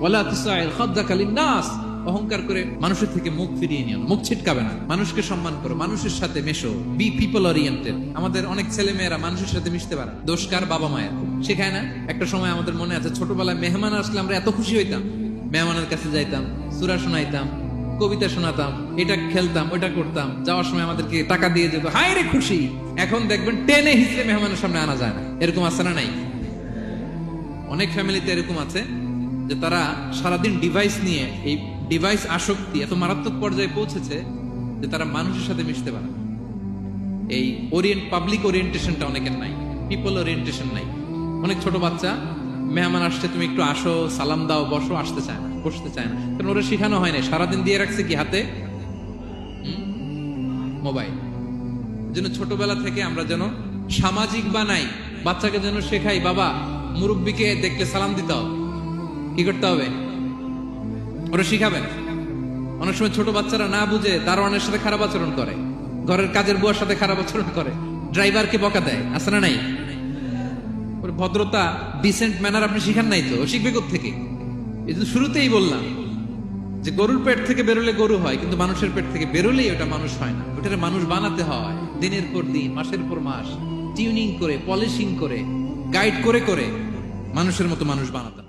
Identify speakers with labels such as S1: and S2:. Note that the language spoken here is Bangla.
S1: ওয়ালা তুসাইর খাদ্দাকা লিন-নাস, অহংকার করে মানুষের থেকে মুখ ফিরিয়ে নিও, মুখ ছিটকাবে না। মানুষকে সম্মান করো, মানুষের সাথে মেশো, বি পিপল ওরিয়েন্টেড। আমাদের অনেক ছেলে মেয়েরা মানুষের সাথে মিশতে পারে, দোষ কার? বাবা মায়ের। শেখায় না? একটা সময় আমাদের মনে আছে, ছোটবেলায় মেহমান আসলে আমরা এত খুশি হইতাম, মেহমানের কাছে যাইতাম, সূরা শোনাইতাম, কবিতা শোনাতাম, এটা খেলতাম, ওটা করতাম, যাওয়ার সময় আমাদেরকে টাকা দিয়ে যেত, হায় রে খুশি। এখন দেখবেন টেনে হিসেবে মেহমানের সামনে আনা যায় না। এরকম আছে না নাই? অনেক ফ্যামিলিতে এরকম আছে যে তারা সারাদিন ডিভাইস নিয়ে, এই ডিভাইস আসক্তি এত মারাত্মক পর্যায়ে পৌঁছেছে যে তারা মানুষের সাথে মিশতে পারে। এই পাবলিক ওরিয়েন্টেশনটা অনেকের নাই, পিপল ওরিয়েন্টেশন নাই। অনেক ছোট বাচ্চা, মেহমান আসছে, তুমি একটু আসো, সালাম দাও, বসো, আসতে চায় না, বসতে চায় না, কারণ ওরা শিখানো হয় না। সারাদিন দিয়ে রাখছে কি হাতে? মোবাইল। যেন ছোটবেলা থেকে আমরা যেন সামাজিক বানাই, বাচ্চাকে যেন শেখাই, বাবা মুরব্বীকে দেখলে সালাম দিতে হবে। কি করতে হবে? ওরা শিখাবেন। অনেক সময় ছোট বাচ্চারা না বুঝে দারোয়ানের সাথে খারাপ আচরণ করে, ঘরের কাজের বুয়ার সাথে খারাপ আচরণ করে, ড্রাইভারকে বকা দেয়, আছে না নাই? ভদ্রতা, ডিসেন্ট ম্যানার আপনি শিখান নাই, তো শিখবে কোত্থেকে? এই তো শুরুতেই বললাম যে গরুর পেট থেকে বেরোলে গরু হয়, কিন্তু মানুষের পেট থেকে বেরোলেই ওটা মানুষ হয় না। ওটারে মানুষ বানাতে হয় দিনের পর দিন, মাসের পর মাস, টিউনিং করে, পলিশিং করে, গাইড করে করে মানুষের মতো মানুষ বানাতে হয়।